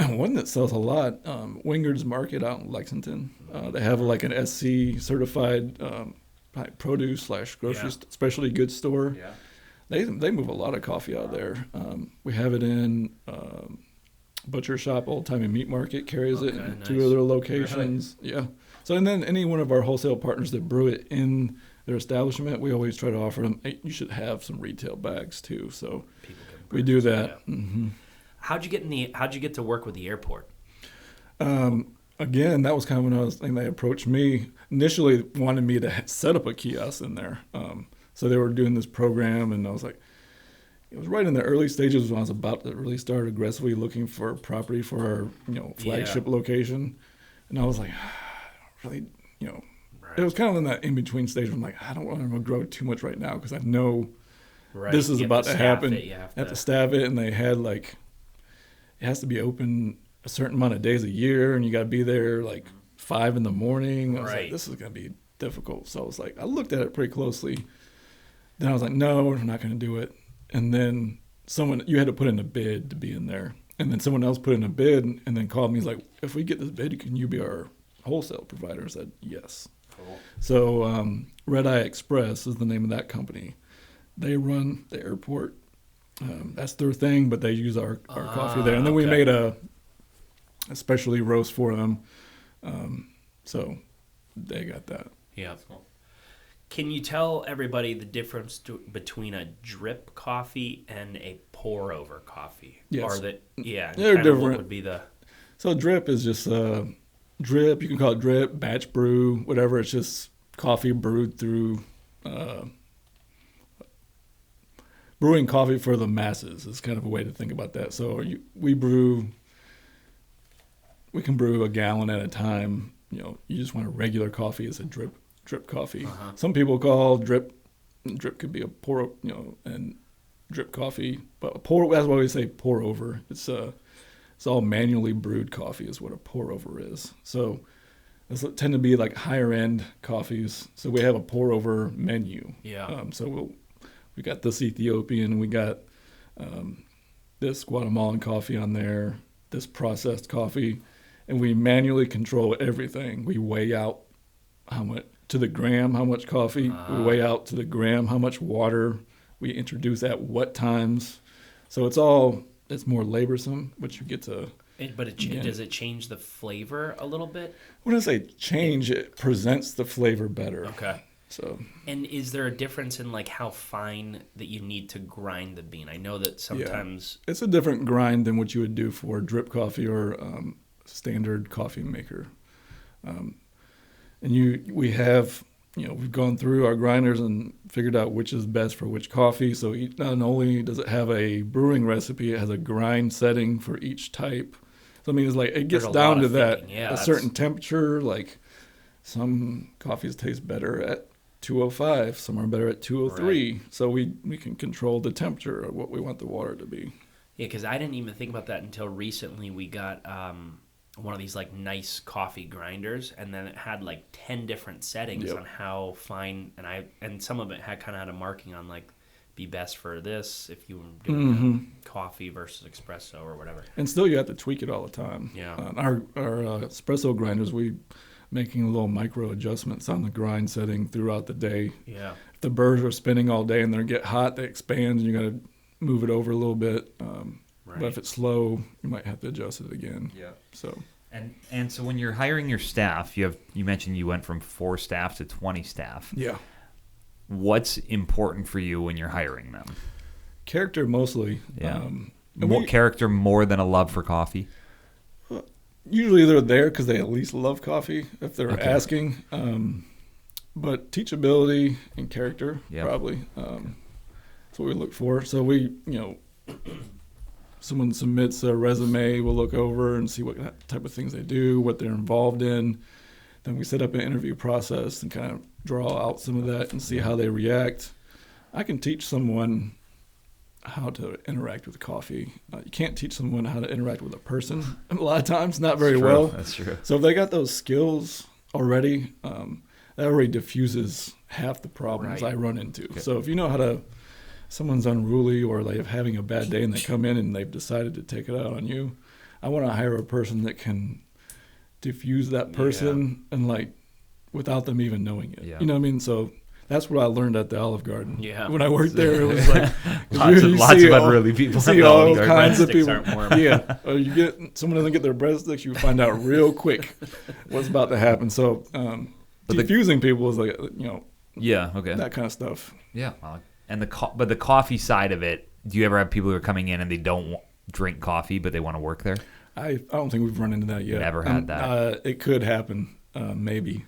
you one that sells a lot, Wingard's Market out in Lexington. They have like an SC certified produce / grocery Yeah. specialty goods store. Yeah. They move a lot of coffee out there. We have it in Butcher Shop, Old Timey Meat Market carries it Okay, in nice. 2 other locations. Yeah. So and then any one of our wholesale partners that brew it in their establishment, we always try to offer them, hey, you should have some retail bags too. So People can we do purchase, that. yeah. Hmm. How'd you get to work with the airport? Again, that was kind of when I was thinking they approached me. Initially wanted me to set up a kiosk in there. So they were doing this program, and I was like, it was right in the early stages when I was about to really start aggressively looking for property for our, flagship location. And I was like, really, Right. it was kind of in that in-between stage. I'm like, I don't want to grow too much right now because I know Right. this is You have about to staff happen. it, you have I have to staff it, and they had like, it has to be open a certain amount of days a year, and you got to be there like 5 a.m. I was Right. like, this is going to be difficult. So I was like, I looked at it pretty closely. Then I was like, no, we're not going to do it. And then you had to put in a bid to be in there. And then someone else put in a bid and then called me. He's like, if we get this bid, can you be our wholesale provider? I said, yes. Cool. So Red Eye Express is the name of that company. They run the airport. That's their thing, but they use our coffee there. And then we okay. made a specialty roast for them. So they got that. Yeah. Can you tell everybody the difference between a drip coffee and a pour over coffee? Yes. Or that, yeah, and They're kind of what different. would be the So drip is just drip. You can call it drip, batch brew, whatever. It's just coffee brewed through brewing coffee for the masses is kind of a way to think about that. So we can brew a gallon at a time. You just want a regular coffee as a drip coffee. Uh-huh. Some people call drip could be a pour, and drip coffee, but that's why we say pour over. It's all manually brewed coffee is what a pour over is. So those tend to be like higher end coffees. So we have a pour over menu. Yeah. So we got this Ethiopian, we got this Guatemalan coffee on there, this processed coffee, and we manually control everything. We weigh out how much to the gram, how much coffee. We weigh out to the gram, how much water we introduce at what times. So it's more laborsome, but you get to. Does it change the flavor a little bit? When I say change, it presents the flavor better. Okay. So. And is there a difference in like how fine that you need to grind the bean? I know that sometimes it's a different grind than what you would do for drip coffee or standard coffee maker. And we have, we've gone through our grinders and figured out which is best for which coffee. So not only does it have a brewing recipe, it has a grind setting for each type. So I mean, it's like it gets There's a down lot to of that thinking. Yeah, a certain temperature. Like some coffees taste better at 205, some are better at 203. Right. So we can control the temperature of what we want the water to be. Yeah, because I didn't even think about that until recently. We got one of these like nice coffee grinders, and then it had like 10 different settings on how fine, and some of it had a marking on like be best for this if you were doing coffee versus espresso or whatever. And still, you have to tweak it all the time. Yeah. Our espresso grinders, we making little micro adjustments on the grind setting throughout the day. Yeah. If the burrs are spinning all day and they get hot, they expand, and you got to move it over a little bit. Right. But if it's slow, you might have to adjust it again. Yeah. So. And so when you're hiring your staff, you mentioned you went from 4 staff to 20 staff. Yeah. What's important for you when you're hiring them? Character mostly. Yeah. More character more than a love for coffee. Usually they're there because they at least love coffee if they're Okay. asking. But teachability and character probably. That's what we look for. So we, someone submits a resume, we'll look over and see what type of things they do, what they're involved in. Then we set up an interview process and kind of draw out some of that and see how they react. I can teach someone. how to interact with coffee. You can't teach someone how to interact with a person a lot of times, not very well. That's true. So if they got those skills already, that already diffuses half the problems Right. I run into. Okay. So if you know how to, someone's unruly or they're having a bad day and they come in and they've decided to take it out on you, I want to hire a person that can diffuse that person and like without them even knowing it. Yeah. You know what I mean? So that's what I learned at the Olive Garden. Yeah. When I worked there, it was like Lots of unruly people. You see at the all Olive Garden. kinds of Breadsticks people. aren't warm. Yeah. Or you get someone doesn't get their breadsticks, you find out real quick what's about to happen. So But diffusing people is like Yeah. Okay. that kind of stuff. Yeah. And but the coffee side of it, do you ever have people who are coming in and they don't drink coffee, but they want to work there? I don't think we've run into that yet. Never had that. It could happen, maybe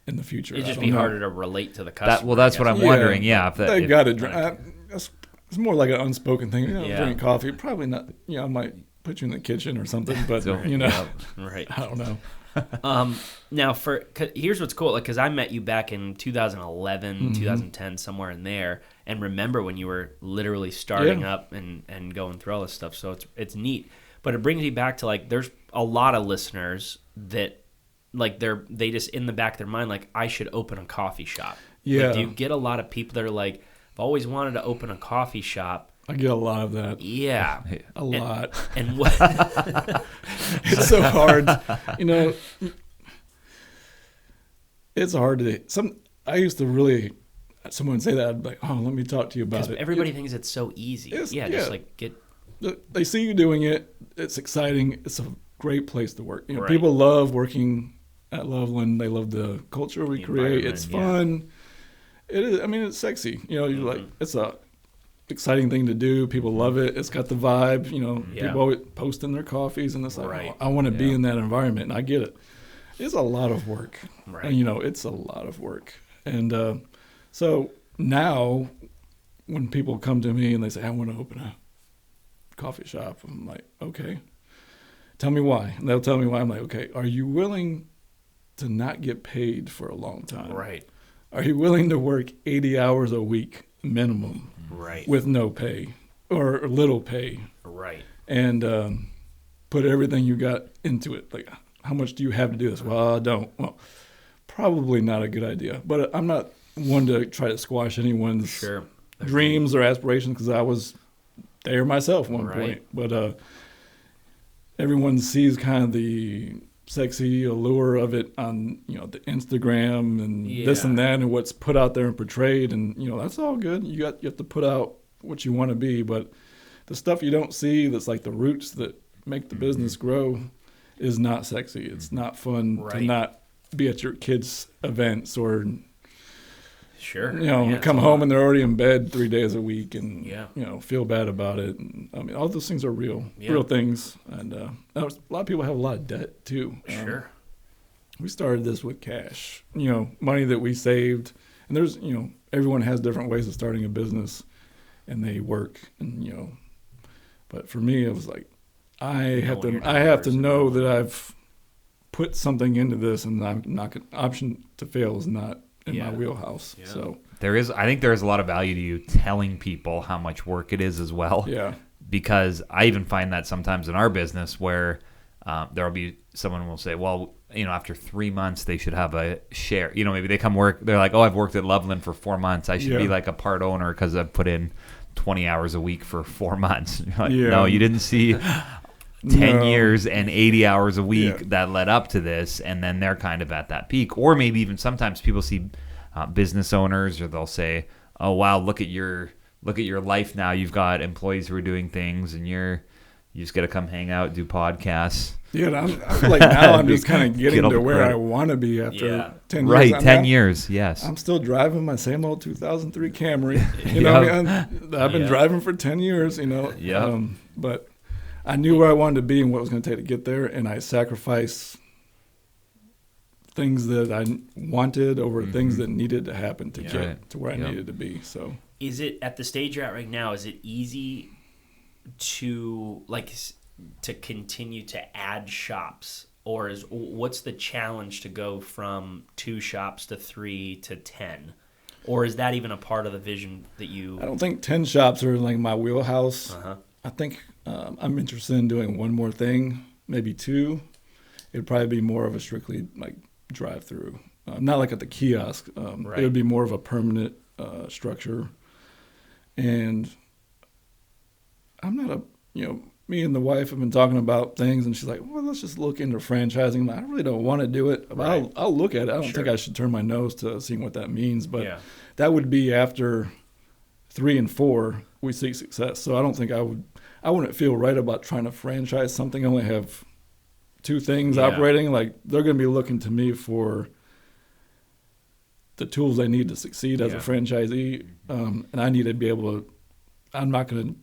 in the future. It'd I just don't be know. harder to relate to the customer. That's what I'm wondering. Yeah. They got to drink. It's more like an unspoken thing. Yeah. Drink coffee. Probably not. I might put you in the kitchen or something, but So, Right. I don't know. Now, here's what's cool. Like, because I met you back in 2011, 2010, somewhere in there, and remember when you were literally starting up and going through all this stuff. So it's neat. But it brings me back to like, there's a lot of listeners that like they just in the back of their mind like, I should open a coffee shop. Yeah. Like, do you get a lot of people that are like, I've always wanted to open a coffee shop? I get a lot of that. Yeah. A lot. And what? It's so hard. It's hard to. I used to really. Someone say that, I'd be like, oh, let me talk to you about it. Everybody thinks it's so easy. Just like get. They see you doing it. It's exciting. It's a great place to work. Right. People love working at Loveland. They love the culture we create. It's fun. It is. I mean, it's sexy. You're like, it's a exciting thing to do. People love it. It's got the vibe. People always posting their coffees, and it's like, Right. I want to be in that environment, and I get it. It's a lot of work. Right. And, it's a lot of work. And so now, when people come to me and they say, I want to open a coffee shop, I'm like, okay, tell me why. And they'll tell me why. I'm like, okay, are you willing to not get paid for a long time? Right. Are you willing to work 80 hours a week minimum Right. with no pay or little pay Right. and put everything you got into it? Like, how much do you have to do this? Well, I don't. Well, probably not a good idea. But I'm not one to try to squash anyone's dreams or aspirations because I was there myself at one point. But everyone sees kind of the sexy allure of it on the Instagram and this and that and what's put out there and portrayed, and that's all good. You have to put out what you want to be, but the stuff you don't see that's like the roots that make the business grow is not sexy. It's not fun to not be at your kids' events or come home and they're already in bed 3 days a week and feel bad about it. And, I mean, all those things are real things. And a lot of people have a lot of debt too. We started this with cash, money that we saved. And there's, everyone has different ways of starting a business, and they work. And but for me, it was like I have to know that I've put something into this, and I'm not option to fail is not in my wheelhouse. So I think there is a lot of value to you telling people how much work it is as well. Yeah. Because I even find that sometimes in our business where there'll be someone will say, well, after 3 months they should have a share. Maybe they come work. They're like, oh, I've worked at Loveland for 4 months. I should be like a part owner because I've put in 20 hours a week for 4 months. Like, no, you didn't see 10 years and 80 hours a week that led up to this, and then they're kind of at that peak. Or maybe even sometimes people see business owners, or they'll say, oh wow, look at your life now. You've got employees who are doing things, and you just got to come hang out, do podcasts. Yeah, I feel like now I'm just kind of getting to where I want to be after 10 years. Right, 10 years, yes. I'm still driving my same old 2003 Camry. I've been driving for 10 years, but I knew where I wanted to be and what it was going to take to get there, and I sacrificed things that I wanted over things that needed to happen to get to where I needed to be. So, is it at the stage you're at right now? Is it easy to continue to add shops, or what's the challenge to go from 2 shops to 3 to 10? Or is that even a part of the vision that you? I don't think 10 shops are like my wheelhouse. Uh-huh. I think I'm interested in doing one more thing, maybe two. It'd probably be more of a strictly like drive-through, not like at the kiosk. Right. It would be more of a permanent structure. And I'm not me and the wife have been talking about things, and she's like, well, let's just look into franchising. I'm like, I really don't want to do it, but Right. I'll look at it. I don't Sure. think I should turn my nose to seeing what that means, but Yeah. that would be after 3 and 4, we seek success. So I don't think I wouldn't feel right about trying to franchise something. I only have 2 things Yeah. operating. Like, they're going to be looking to me for the tools they need to succeed as a Yeah. franchisee. And I need to be able to, I'm not going to,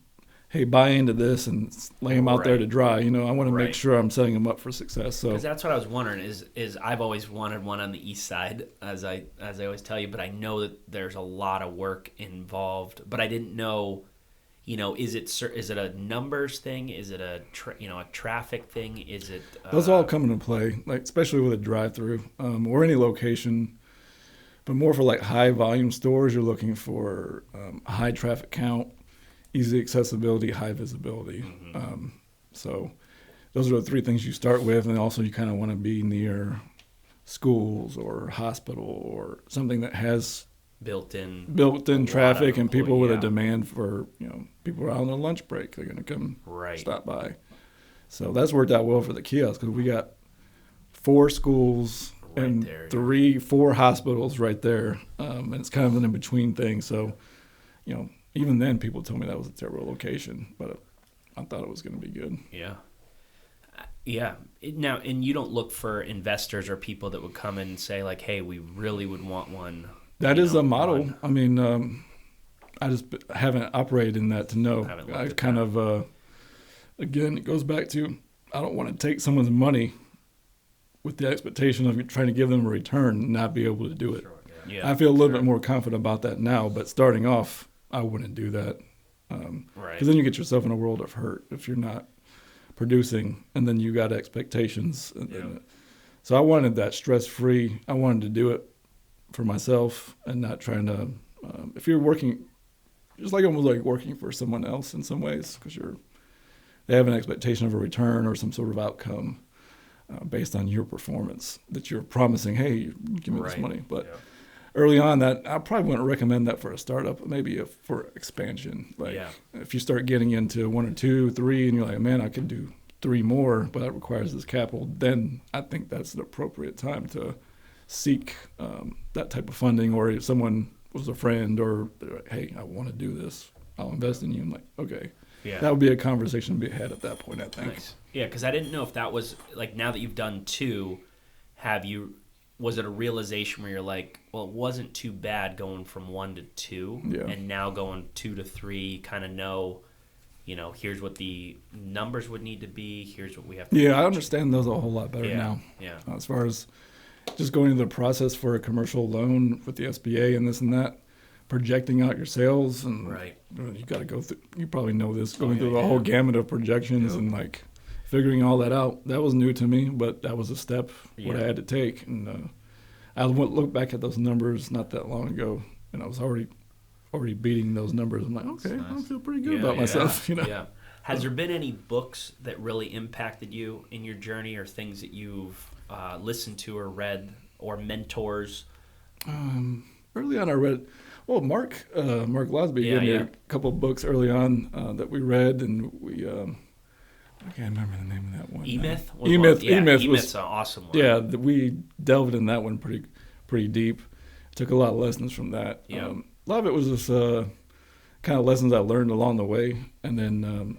hey, buy into this and lay them out there Right. to dry. I want to Right. make sure I'm setting them up for success. So Because that's what I was wondering is I've always wanted one on the east side, as I always tell you, but I know that there's a lot of work involved. But I didn't know, is it a numbers thing? Is it a traffic thing? Is it those all come into play, like especially with a drive-through or any location. But more for like high volume stores, you're looking for a high traffic count, easy accessibility, high visibility. Mm-hmm. So those are the 3 things you start with, and also you kind of want to be near schools or hospital or something that has built-in traffic and people with yeah. a demand for, people are on their lunch break, they're going to come Right. stop by. So that's worked out well for the kiosk because we got 4 schools Right and there, yeah. 4 hospitals right there. And it's kind of an in-between thing. So, even then people told me that was a terrible location, but I thought it was going to be good. Yeah. Yeah. Now, and you don't look for investors or people that would come in and say like, hey, we really would want one. That is a model. on- I mean, I just haven't operated in that to know. Haven't looked I've at kind that. of, again, it goes back to I don't want to take someone's money with the expectation of trying to give them a return and not be able to do it. Yeah. I feel a little bit more confident about that now, but starting off, I wouldn't do that. Right. Because then you get yourself in a world of hurt if you're not producing, and then you got expectations. So I wanted that stress-free. I wanted to do it for myself and not trying to. If you're working, just like almost like working for someone else in some ways, because they have an expectation of a return or some sort of outcome based on your performance that you're promising. Hey, give me this Right. money, but. Yeah. Early on, that I probably wouldn't recommend that for a startup, maybe for expansion. Like if you start getting into 1 or 2, 3, and you're like, man, I could do 3 more, but that requires this capital, then I think that's an appropriate time to seek that type of funding. Or if someone was a friend or, like, hey, I want to do this, I'll invest in you. I'm like, okay. Yeah. That would be a conversation to be had at that point, I think. Nice. Yeah, because I didn't know if that was, like, now that you've done 2, was it a realization where you're like, well, it wasn't too bad going from 1 to 2, and now going 2 to 3, kind of know, here's what the numbers would need to be, here's what we have to Yeah, I understand those a whole lot better now. Yeah. As far as just going through the process for a commercial loan with the SBA and this and that, projecting out your sales, and Right. you got to go through. You probably know this, going through the whole gamut of projections and like figuring all that out. That was new to me, but that was a step what I had to take. And I look back at those numbers not that long ago, and I was already beating those numbers. I'm like, okay, I feel pretty good about myself. Yeah. Has there been any books that really impacted you in your journey, or things that you've listened to or read, or mentors? Early on, I read, Mark Losby gave me a couple of books early on that we read, and we, I can't remember the name of that one. E-Myth? E-Myth was an awesome one. Yeah, we delved in that one pretty deep. Took a lot of lessons from that. Yeah. A lot of it was just kind of lessons I learned along the way, and then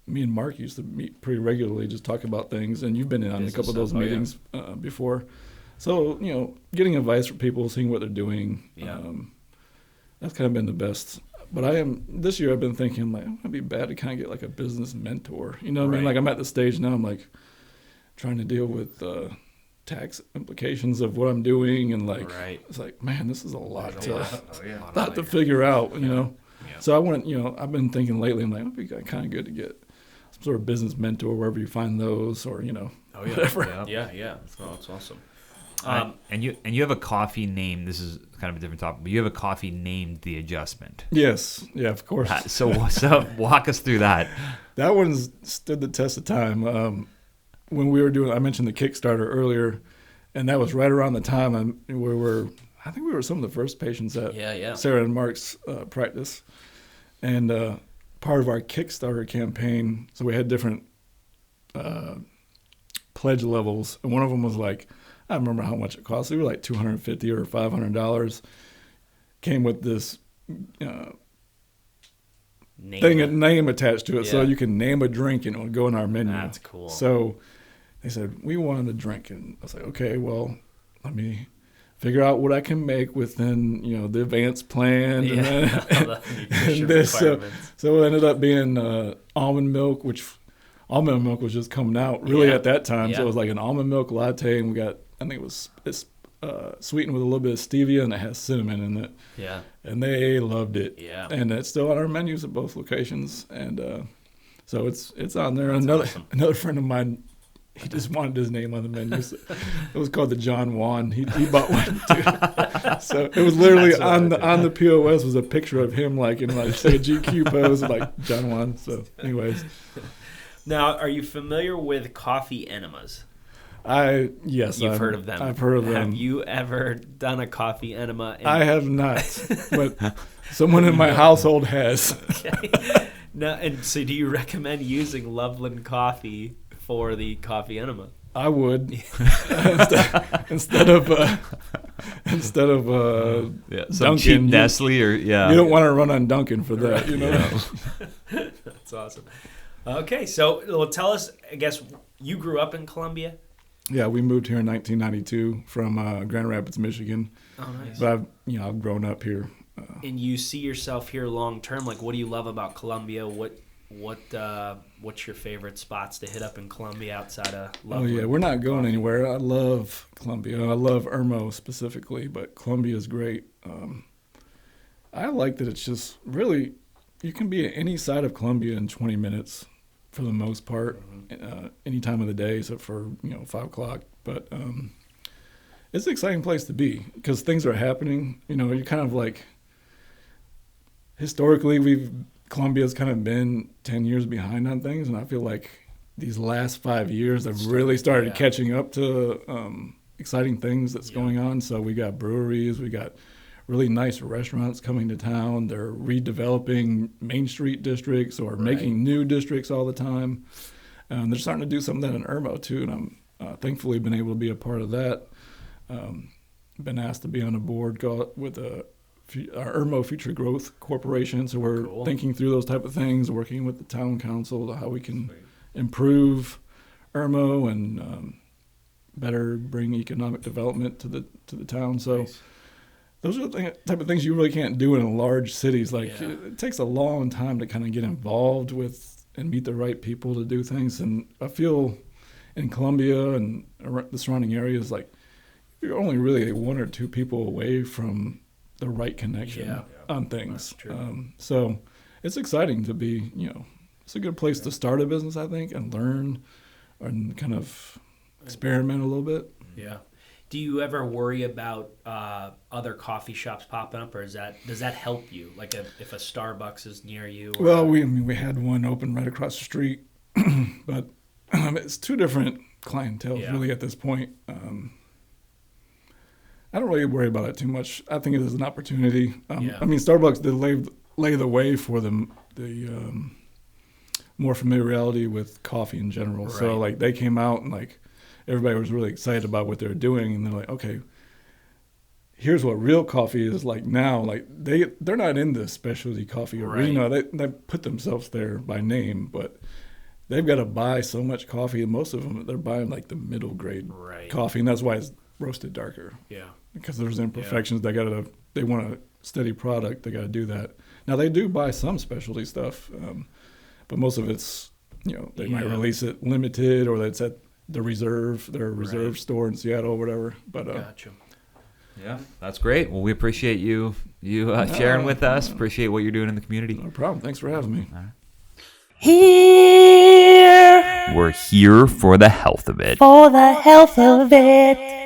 me and Mark used to meet pretty regularly, just talk about things, and you've been in on a couple of those meetings before. So, getting advice from people, seeing what they're doing, that's kind of been the best. But this year I've been thinking, like, it'd be bad to kind of get like a business mentor. You know what I mean? Like, I'm at the stage now, I'm like trying to deal with tax implications of what I'm doing, and like, it's like, man, this is a lot to figure out, you know? Yeah. So I want, I've been thinking lately, I'm like, it'd be kind of good to get some sort of business mentor wherever you find those, or, whatever. Yeah. Oh, that's awesome. And you have a coffee named. This is kind of a different topic, but you have a coffee named The Adjustment. Yes, yeah, of course. So walk us through that. That one's stood the test of time. When we were doing, I mentioned the Kickstarter earlier, and that was right around the time I think we were some of the first patients at Sarah and Mark's practice. And part of our Kickstarter campaign, so we had different pledge levels, and one of them was like, I don't remember how much it cost. It was like $250 or $500. Came with this name attached to it, so you can name a drink and it would go in our menu. That's cool. So they said, we wanted a drink, and I was like, okay, well, let me figure out what I can make within, the advanced plan. Yeah. And this, so it ended up being almond milk, which almond milk was just coming out really at that time. So it was like an almond milk latte, and we got, I think it's sweetened with a little bit of stevia, and it has cinnamon in it. Yeah. And they loved it. Yeah. And it's still on our menus at both locations. And so it's on there. That's Another friend of mine, he just wanted his name on the menu. So it was called the John Juan. He bought one too. So it was literally on the POS was a picture of him like in like say a GQ pose like John Juan. So anyways. Now, are you familiar with coffee enemas? Yes. You've heard of them. I've heard of them. Have you ever done a coffee enema? I have not, but someone in my household has. Okay. Now, and so do you recommend using Loveland coffee for the coffee enema? I would instead of some Dunkin', cheap Nestle or you don't want to run on Dunkin' for that, That's awesome. Okay, so tell us. I guess you grew up in Columbia. Yeah, we moved here in 1992 from Grand Rapids, Michigan. Oh, nice. But I've grown up here. And you see yourself here long term. Like, what do you love about Columbia? What's your favorite spots to hit up in Columbia outside of Loveland? Oh yeah, we're not going anywhere. I love Columbia. I love Irmo specifically, but Columbia is great. I like that it's just really you can be at any side of Columbia in 20 minutes for the most part, any time of the day except for 5 o'clock. But it's an exciting place to be because things are happening. You're kind of like historically Columbia's kind of been 10 years behind on things, and I feel like these last 5 years have really started catching up to exciting things that's going on. So we got breweries, we got really nice restaurants coming to town. They're redeveloping Main Street districts or making new districts all the time. They're starting to do some of that in Irmo too, and I'm thankfully been able to be a part of that. Been asked to be on a board with our Irmo Future Growth Corporation, so we're thinking through those type of things, working with the town council to how we can improve Irmo and better bring economic development to the town. So those are the type of things you really can't do in large cities. Like it takes a long time to kind of get involved with and meet the right people to do things. And I feel in Columbia and the surrounding areas, like you're only really 1 or 2 people away from the right connection on things. So it's exciting to be, it's a good place to start a business, I think, and learn and kind of experiment a little bit. Yeah. Do you ever worry about other coffee shops popping up, or does that help you? Like if a Starbucks is near you? Or well, we had one open right across the street, but it's 2 different clienteles really at this point. I don't really worry about it too much. I think it is an opportunity. I mean, Starbucks did lay the way for the more familiarity with coffee in general. Right. So like they came out and like everybody was really excited about what they were doing, and they're like, okay, here's what real coffee is like now. Like they're not in the specialty coffee arena. They put themselves there by name, but they've got to buy so much coffee, and most of them they're buying like the middle grade coffee, and that's why it's roasted darker. Yeah. Because there's imperfections. They want a steady product. They got to do that. Now they do buy some specialty stuff, but most of it's they might release it limited, or it's at their reserve store in Seattle or whatever. But gotcha. Yeah, that's great. Well, we appreciate you sharing with us. Appreciate what you're doing in the community. No problem. Thanks for having me. All right. Here. We're here for the health of it. For the health of it.